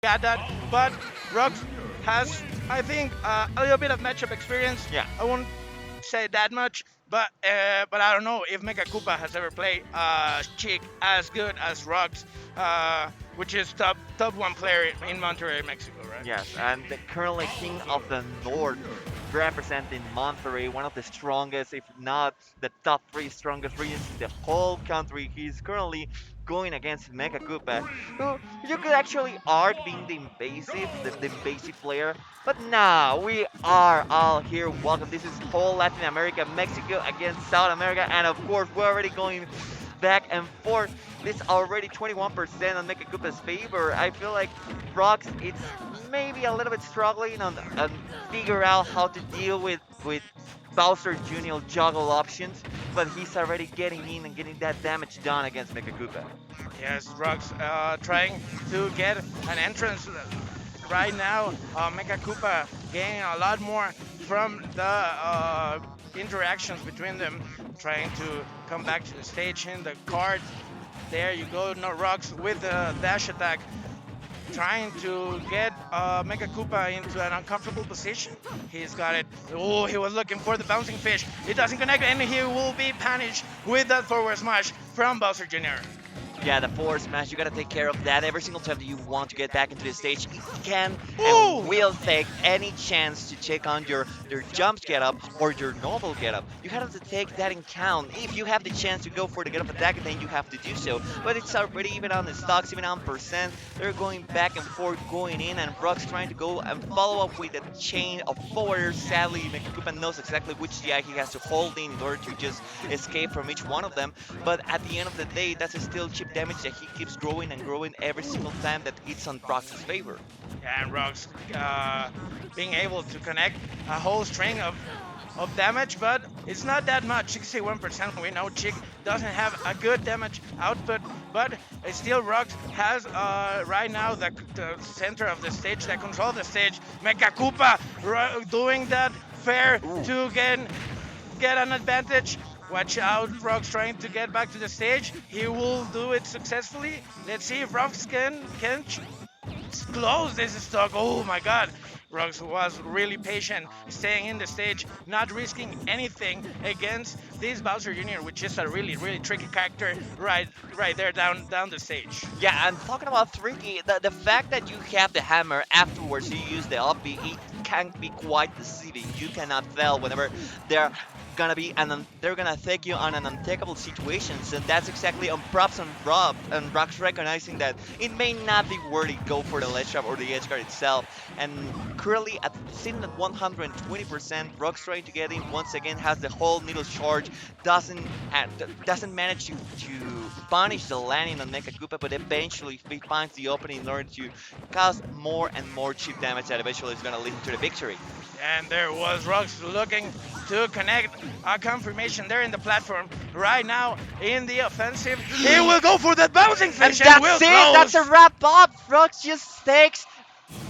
got that. But Rocks has, I think, a little bit of matchup experience. Yeah. I won't say that much, but I don't know if Mechakoopa has ever played Sheik as good as Rocks, which is top one player in Monterrey, Mexico, right? Yes, and the currently King of the North representing Monterrey, one of the strongest, if not the top three strongest regions in the whole country. He's currently going against Mechakoopa, who you could actually argue being the invasive player. But now we are all here. Welcome. This is whole Latin America, Mexico against South America, and of course we're already going back and forth. It's already 21% on Mechakoopa's favor. I feel like Rocks, it's maybe a little bit struggling on figure out how to deal with Bowser Jr. juggle options, but he's already getting in and getting that damage done against Mechakoopa. Yes, Rocks trying to get an entrance right now. Mechakoopa gaining a lot more from the interactions between them, trying to come back to the stage in the card. There you go, no Rocks with the dash attack, trying to get Mechakoopa into an uncomfortable position. He's got it. Oh, he was looking for the bouncing fish. It doesn't connect, and he will be punished with that forward smash from Bowser Jr. Yeah, the forward smash, you gotta take care of that every single time that you want to get back into the stage. It can Ooh! and will take any chance to check on your jump get up or your normal get up. You have to take that in count. If you have the chance to go for the get up attack, then you have to do so. But it's already even on the stocks, even on percent. They're going back and forth, going in, and Brock's trying to go and follow up with a chain of forwarders. Sadly, Mechakoopa knows exactly which GI he has to hold in order to just escape from each one of them. But at the end of the day, that's still cheap damage that he keeps growing and growing every single time that it's on Brock's favor. Yeah, and Rocks being able to connect a whole string of damage, but it's not that much. 61%. We know Chick doesn't have a good damage output, but still Rocks has right now the center of the stage, the control of the stage. Mechakoopa doing that fair Ooh. to get an advantage. Watch out, Rocks trying to get back to the stage. He will do it successfully. Let's see if Rocks can close this stock. Oh my god. Rocks was really patient, staying in the stage, not risking anything against this Bowser Jr., which is a really tricky character right there down the stage. Yeah, and talking about tricky, the fact that you have the hammer afterwards you use the up B, it can be quite deceiving. You cannot tell whenever they're gonna be and they're gonna take you on an untakeable situations, and that's exactly on props on Rob and Rock's recognizing that it may not be worthy to go for the ledge trap or the edge guard itself. And currently at sitting at 120%, Rock's trying to get in once again, has the whole needle charge, doesn't manage to punish the landing on Mechakoopa, but eventually he finds the opening in order to cause more and more cheap damage that eventually is gonna lead him to the victory. And there was Rocks looking to connect a confirmation there in the platform. Right now in the offensive, he will go for that bouncing And fish that's and will it! close. That's a wrap up! Rocks just takes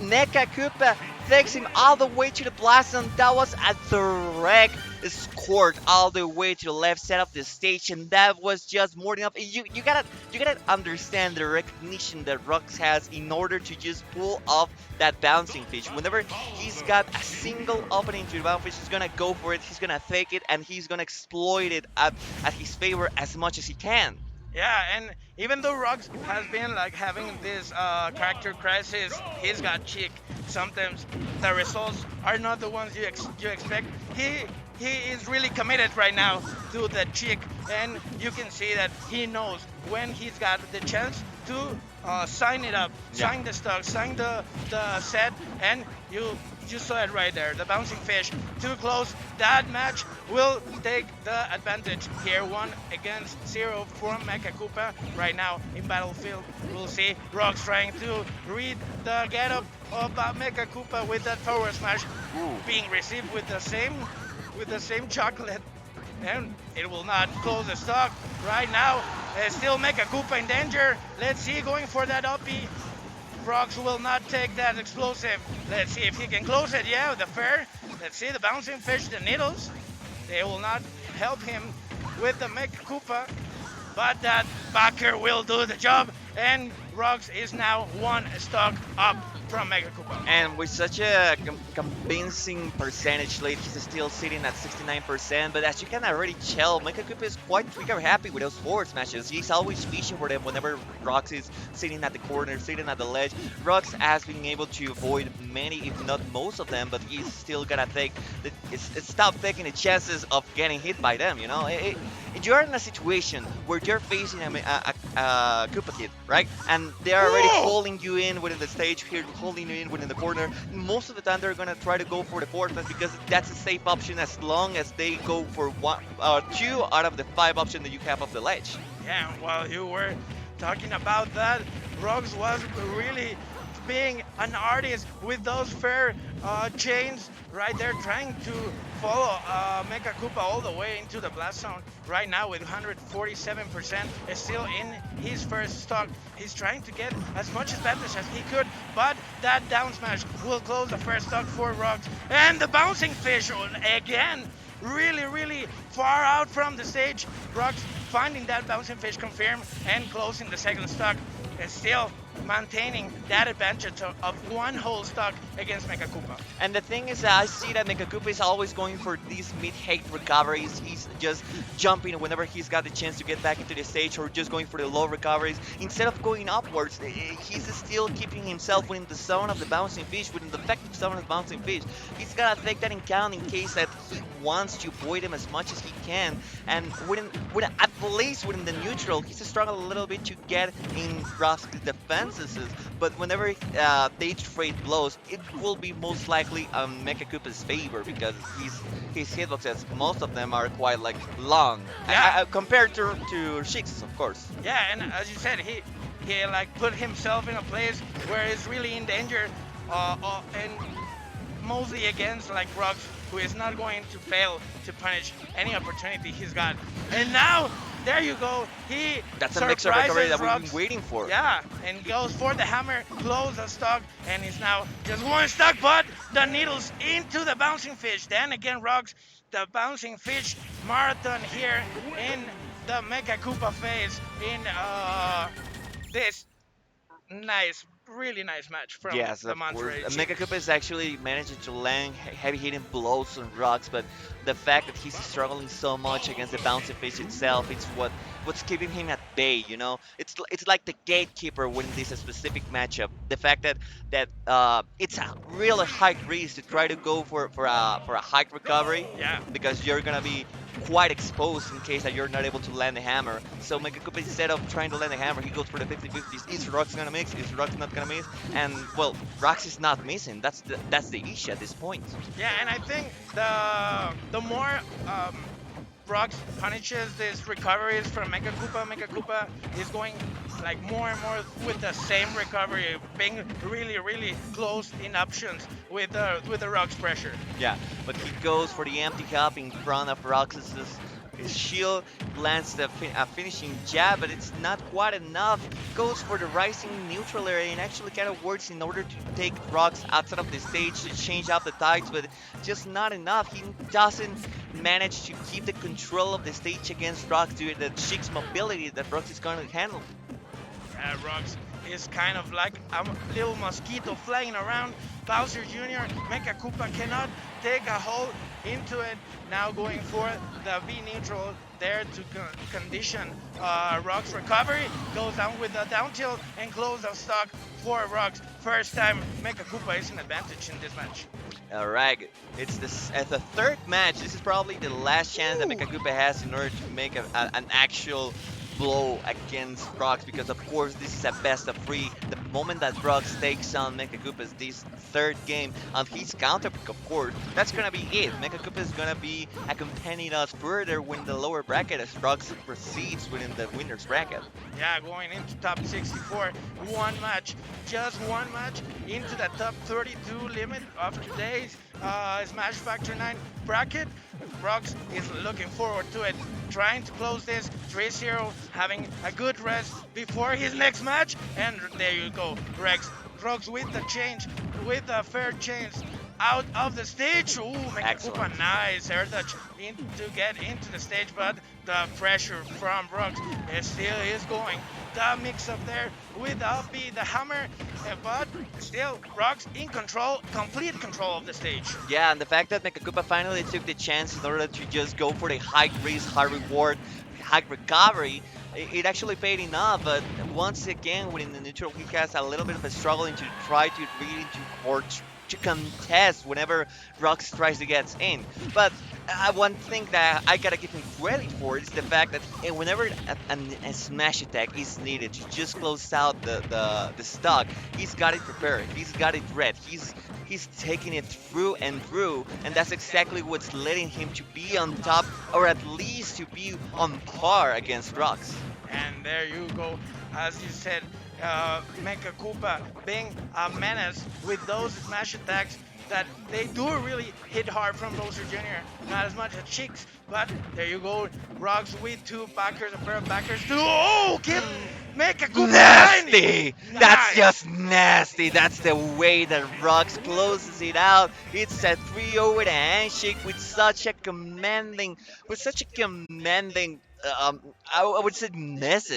Mechakoopa, takes him all the way to the blast zone. That was a direct scored all the way to the left side of the stage, and that was just more than enough. You gotta understand the recognition that Rocks has in order to just pull off that bouncing fish. Whenever he's got a single opening to the bouncing fish, he's gonna go for it, he's gonna take it, and he's gonna exploit it at his favor as much as he can. Yeah, and even though Rocks has been like having this character crisis, he's got Chick. Sometimes the results are not the ones you expect. He is really committed right now to the Chick, and you can see that he knows when he's got the chance to sign it up, Yeah. sign the stock, sign the set, and you saw it right there. The bouncing fish too close. That match will take the advantage here. 1-0 from Mechakoopa right now in battlefield. We'll see Rocks trying to read the get up of Mechakoopa with that forward smash, Ooh. being received with the same chocolate. And it will not close the stock right now. Still Mechakoopa in danger. Let's see, going for that up B. Rocks will not take that explosive. Let's see if he can close it. Yeah, the fair. Let's see the bouncing fish, the needles. They will not help him with the Mechakoopa, but that backer will do the job. And Rocks is now one stock up from Mechakoopa. And with such a convincing percentage lead, he's still sitting at 69%. But as you can already tell, Mechakoopa is quite trigger happy with those forward smashes. He's always fishing for them whenever Rox is sitting at the corner, sitting at the ledge. Rox has been able to avoid many, if not most of them, but he's still gonna stop taking the chances of getting hit by them. You know, you're in a situation where you're facing a Koopa Kid, right? And they're already holding you in within the stage here, holding you in within the corner. Most of the time, they're gonna try to go for the forward smash because that's a safe option as long as they go for two out of the 5 options that you have off the ledge. Yeah, while you were talking about that, Rox was really being an artist with those fair chains right there, trying to follow Mechakoopa all the way into the blast zone. Right now with 147%, is still in his first stock. He's trying to get as much advantage as he could, but that down smash will close the first stock for Rox. And the bouncing fish again, really far out from the stage. Rox finding that bouncing fish confirm and closing the second stock, is still maintaining that advantage of one whole stock against Mechakoopa. And the thing is that I see that Mechakoopa is always going for these mid-height recoveries. He's just jumping whenever he's got the chance to get back into the stage, or just going for the low recoveries. Instead of going upwards, he's still keeping himself within the zone of the bouncing fish, within the effective zone of the bouncing fish. He's gotta take that in count in case that he wants to avoid him as much as he can. And at least within the neutral, he's struggling a little bit to get in Rox's defense. But whenever stage freight blows, it will be most likely Mechakoopa's favor because his hitboxes, most of them are quite like long, compared to Sheik's, of course. Yeah, and as you said, he like put himself in a place where he's really in danger, and mostly against like Rox, who is not going to fail to punish any opportunity he's got. And now, there you go. That's a mixer recovery that Rox. we've been waiting for. Yeah, and goes for the hammer, close the stock, and he's now just one stock, but the needles into the bouncing fish. Then again, Rox, the bouncing fish marathon here in the Mechakoopa phase in this really nice match from the Monterey. Mechakoopa is actually managing to land heavy hitting blows on Rox, but the fact that he's struggling so much against the bouncing fish itself, it's what's keeping him at bay. You know, it's like the gatekeeper winning this specific matchup. The fact that it's a really high risk to try to go for a high recovery, because you're gonna be quite exposed in case that you're not able to land the hammer. So Mechakoopa, instead of trying to land the hammer, he goes for the 50-50s. Is Rox gonna mix? Is Rox not gonna miss? And well, Rox is not missing. That's the issue at this point. Yeah, and I think the more Rox punishes these recoveries from Mechakoopa is going like more and more with the same recovery, being really close in options with the Rox pressure. Yeah, but he goes for the empty hop in front of Rox's. His shield lands the finishing jab, but it's not quite enough. He goes for the rising neutral area and actually kind of works in order to take Rox outside of the stage to change up the tides, but just not enough. He doesn't manage to keep the control of the stage against Rox due to the Sheik's mobility that Rox is going to handle. Rox is kind of like a little mosquito flying around Bowser Jr. Mechakoopa cannot take a hold into it. Now going for the V neutral there to condition Rox recovery. Goes down with the down tilt and close the stock for Rox. First time Mechakoopa is an advantage in this match. Alright, it's the third match. This is probably the last chance that Mechakoopa has in order to make an actual blow against Rox, because of course this is a best of 3. The moment that Rox takes on Mechakoopa's this third game on his counter pick, of course, that's gonna be it. Mechakoopa is gonna be accompanying us further within the lower bracket as Rox proceeds within the winner's bracket. Yeah, going into top 64, just one match into the top 32 limit of today's Smash Factor 9 bracket. Rox is looking forward to it, trying to close this 3-0, having a good rest before his next match, and there you go, Rox with the change, with the fair change out of the stage. Ooh, Mechakoopa, nice air touch to get into the stage, but the pressure from Rox still is going the mix up there with the up B, the hammer, but still, Rocks in control, complete control of the stage. Yeah, and the fact that Mechakoopa finally took the chance in order to just go for the high risk, high reward, high recovery, it actually paid enough. But once again, within the neutral, he has a little bit of a struggling to try to read into or to contest whenever Rux tries to get in. But one thing that I gotta give him credit for is the fact that whenever a smash attack is needed to just close out the stock, he's got it prepared, he's got it read, he's taking it through and through, and that's exactly what's letting him to be on top, or at least to be on par against Rocks. And there you go, as you said, Mecha Koopa being a menace with those smash attacks that they do really hit hard from Bowser Jr. Not as much as Cheeks, but there you go. Rocks with two backers, a pair of backers. Oh, get Mecha Koopa Nasty! That's Nice. just nasty. That's the way that Rocks closes it out. It's a 3-0 with a handshake with such a commanding, I would say message.